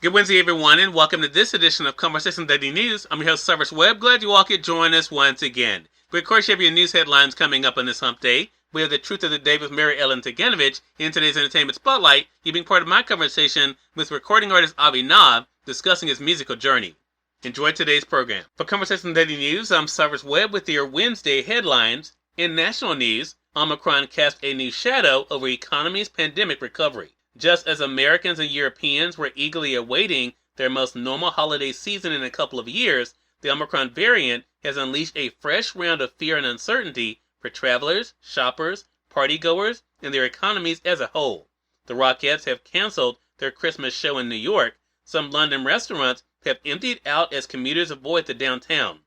Good Wednesday, everyone, and welcome to this edition of Conversation Daily News. I'm your host, Cyrus Webb. Glad you all could join us once again. We, of course, have your news headlines coming up on this hump day. We have the truth of the day with Mary Ellen Ciganovich in today's Entertainment Spotlight. You being part of my conversation with recording artist Avi Nav discussing his musical journey. Enjoy today's program. For Conversation Daily News, I'm Cyrus Webb with your Wednesday headlines. In national news, Omicron cast a new shadow over economy's pandemic recovery. Just as Americans and Europeans were eagerly awaiting their most normal holiday season in a couple of years, the Omicron variant has unleashed a fresh round of fear and uncertainty for travelers, shoppers, partygoers, and their economies as a whole. The Rockettes have canceled their Christmas show in New York. Some London restaurants have emptied out as commuters avoid the downtown.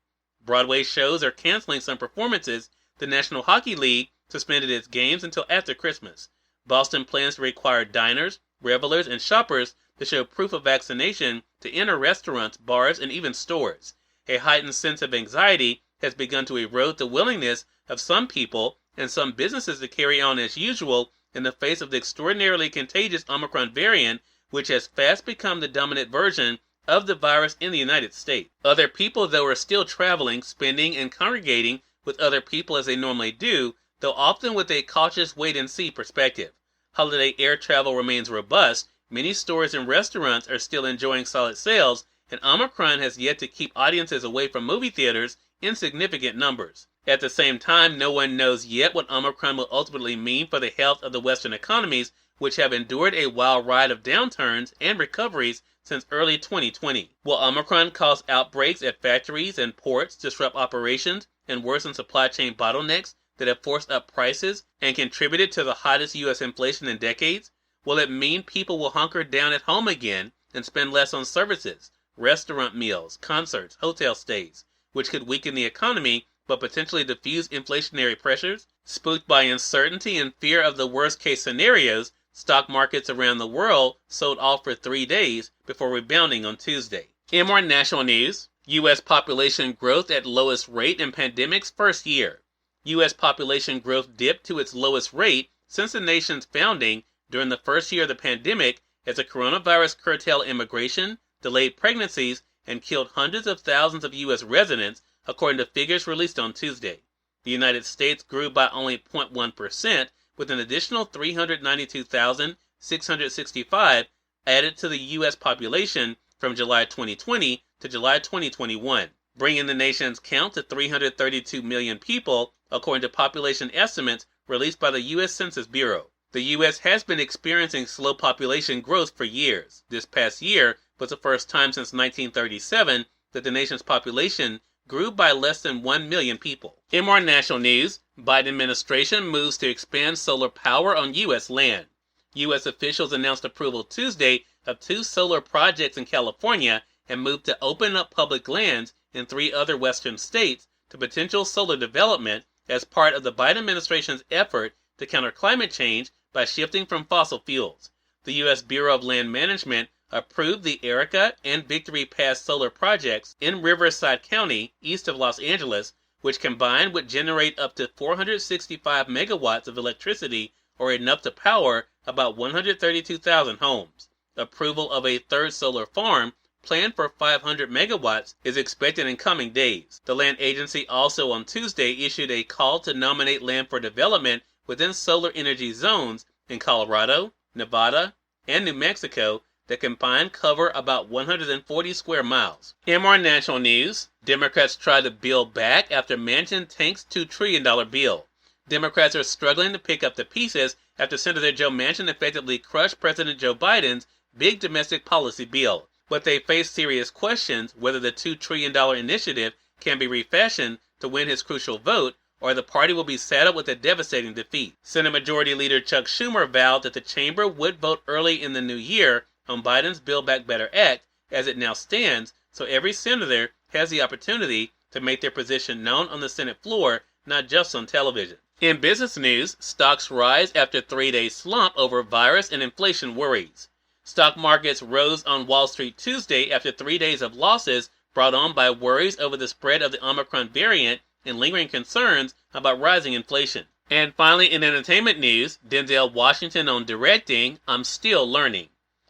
Broadway shows are canceling some performances. The National Hockey League suspended its games until after Christmas. Boston plans to require diners, revelers, and shoppers to show proof of vaccination to enter restaurants, bars, and even stores. A heightened sense of anxiety has begun to erode the willingness of some people and some businesses to carry on as usual in the face of the extraordinarily contagious Omicron variant, which has fast become the dominant version of the virus in the United States. Other people, though, are still traveling, spending, and congregating with other people as they normally do, though often with a cautious wait-and-see perspective. Holiday air travel remains robust. Many stores and restaurants are still enjoying solid sales, and Omicron has yet to keep audiences away from movie theaters in significant numbers. At the same time, no one knows yet what Omicron will ultimately mean for the health of the Western economies, which have endured a wild ride of downturns and recoveries since early 2020. Will Omicron cause outbreaks at factories and ports, disrupt operations, and worsen supply chain bottlenecks that have forced up prices and contributed to the hottest U.S. inflation in decades? Will it mean people will hunker down at home again and spend less on services, restaurant meals, concerts, hotel stays, which could weaken the economy but potentially diffuse inflationary pressures? Spooked by uncertainty and fear of the worst-case scenarios, stock markets around the world sold off for 3 days before rebounding on Tuesday. In more national news, U.S. population growth at lowest rate in pandemic's first year. U.S. population growth dipped to its lowest rate since the nation's founding during the first year of the pandemic as the coronavirus curtailed immigration, delayed pregnancies, and killed hundreds of thousands of U.S. residents, according to figures released on Tuesday. The United States grew by only 0.1%, with an additional 392,665 added to the U.S. population from July 2020 to July 2021, bringing the nation's count to 332 million people, according to population estimates released by the U.S. Census Bureau. The U.S. has been experiencing slow population growth for years. This past year was the first time since 1937 that the nation's population grew by less than 1 million people. In more national news, Biden administration moves to expand solar power on U.S. land. U.S. officials announced approval Tuesday of 2 solar projects in California and moved to open up public lands in 3 other western states to potential solar development as part of the Biden administration's effort to counter climate change by shifting from fossil fuels. The U.S. Bureau of Land Management approved the Erica and Victory Pass solar projects in Riverside County, east of Los Angeles, which combined would generate up to 465 megawatts of electricity, or enough to power about 132,000 homes. Approval of a third solar farm planned for 500 megawatts is expected in coming days. The land agency also on Tuesday issued a call to nominate land for development within solar energy zones in Colorado, Nevada, and New Mexico that combined cover about 140 square miles. In more national news, Democrats try to build back after Manchin tanks $2 trillion bill. Democrats are struggling to pick up the pieces after Senator Joe Manchin effectively crushed President Joe Biden's big domestic policy bill. But they face serious questions whether the $2 trillion initiative can be refashioned to win his crucial vote, or the party will be saddled with a devastating defeat. Senate Majority Leader Chuck Schumer vowed that the chamber would vote early in the new year on Biden's Build Back Better Act as it now stands, so every senator has the opportunity to make their position known on the Senate floor, not just on television. In business news, stocks rise after 3-day slump over virus and inflation worries. Stock markets rose on Wall Street Tuesday after 3 days of losses brought on by worries over the spread of the Omicron variant and lingering concerns about rising inflation. And finally, in entertainment news, Denzel Washington on directing I'm Still Learning.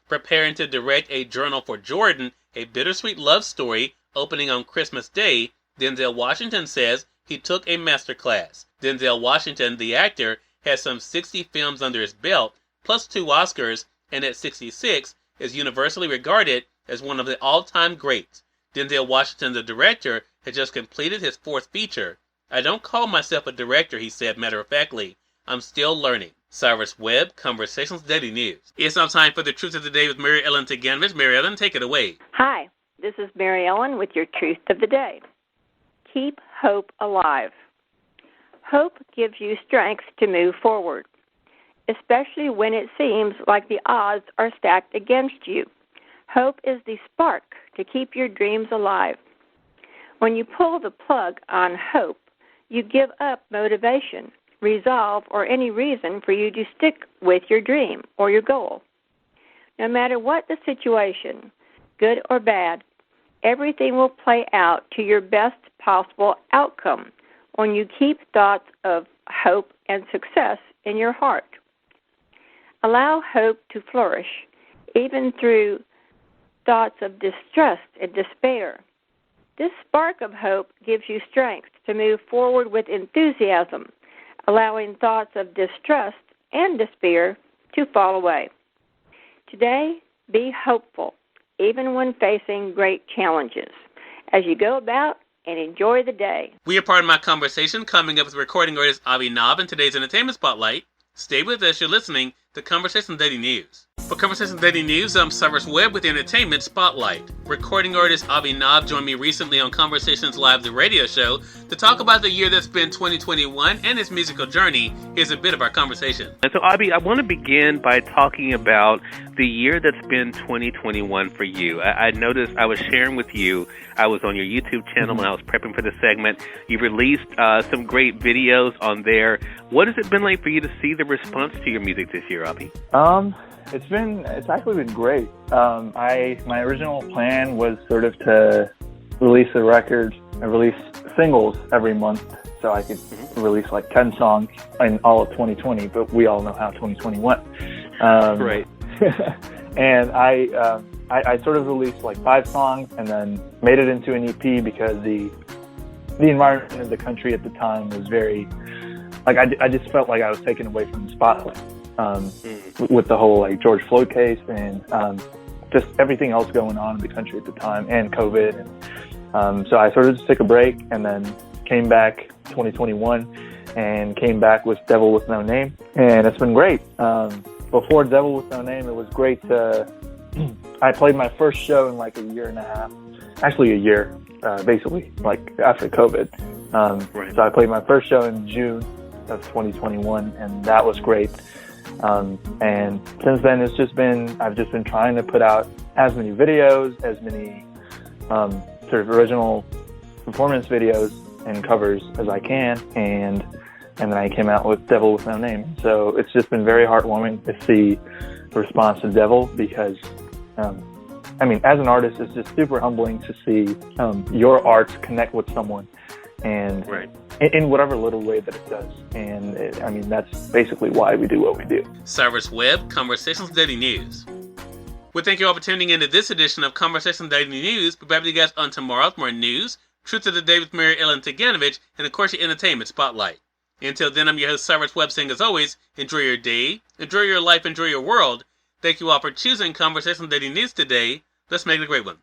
preparing to direct A Journal for Jordan, a bittersweet love story opening on Christmas Day, Denzel Washington says he took a master class. Denzel Washington, the actor, has some 60 films under his belt, plus 2 Oscars, and at 66 is universally regarded as one of the all-time greats. Denzel Washington, the director, has just completed his 4th feature. I don't call myself a director, he said matter-of-factly. I'm still learning. Cyrus Webb, Conversations Daily News. It's now time for the Truth of the Day with Mary Ellen Ciganovich. Mary Ellen, take it away. Hi, this is Mary Ellen with your Truth of the Day. Keep hope alive. Hope gives you strength to move forward, especially when it seems like the odds are stacked against you. Hope is the spark to keep your dreams alive. When you pull the plug on hope, you give up motivation, resolve, or any reason for you to stick with your dream or your goal. No matter what the situation, good or bad, everything will play out to your best possible outcome when you keep thoughts of hope and success in your heart. Allow hope to flourish, even through thoughts of distrust and despair. This spark of hope gives you strength to move forward with enthusiasm, allowing thoughts of distrust and despair to fall away. Today, be hopeful, even when facing great challenges, as you go about and enjoy the day. We are part of my conversation coming up with recording artist Avi Nav in today's Entertainment Spotlight. Stay with us. You're listening to Conversation Daily News. For Conversation Daily News, I'm Cyrus Webb with the Entertainment Spotlight. Recording artist Avi Nav joined me recently on Conversations Live, the radio show, to talk about the year that's been 2021 and his musical journey. Here's a bit of our conversation. And so, Avi, I want to begin by talking about the year that's been 2021 for you. I noticed I was sharing with you, I was on your YouTube channel when I was prepping for this segment. You released some great videos on there. What has it been like for you to see the response to your music this year, Avi? It's actually been great. My original plan was sort of to release a record and release singles every month so I could release like 10 songs in all of 2020, but we all know how 2020 went. Right. And I sort of released like 5 songs and then made it into an EP because the environment of the country at the time was very, like, I just felt like I was taken away from the spotlight. With the whole like George Floyd case and just everything else going on in the country at the time and COVID. And, so I sort of just took a break and then came back 2021 and came back with Devil with No Name. And it's been great. Before Devil with No Name, it was great to, I played my first show in like a year and a half, actually a year, basically, like after COVID. Right. So I played my first show in June of 2021 and that was great. And since then, I've just been trying to put out as many videos, as many sort of original performance videos and covers as I can, and then I came out with Devil with No Name. So it's just been very heartwarming to see the response to Devil because, I mean, as an artist, it's just super humbling to see your art connect with someone, and right. in whatever little way that it does. And I mean, that's basically why we do what we do. Cyrus Webb, Conversations Daily News. Well, thank you all for tuning in to this edition of Conversations Daily News. We'll be back with you guys on tomorrow with more news, Truth of the Day with Mary Ellen Ciganovich, and of course your Entertainment Spotlight. Until then, I'm your host, Cyrus Webb, saying as always, enjoy your day, enjoy your life, enjoy your world. Thank you all for choosing Conversations Daily News today. Let's make it a great one.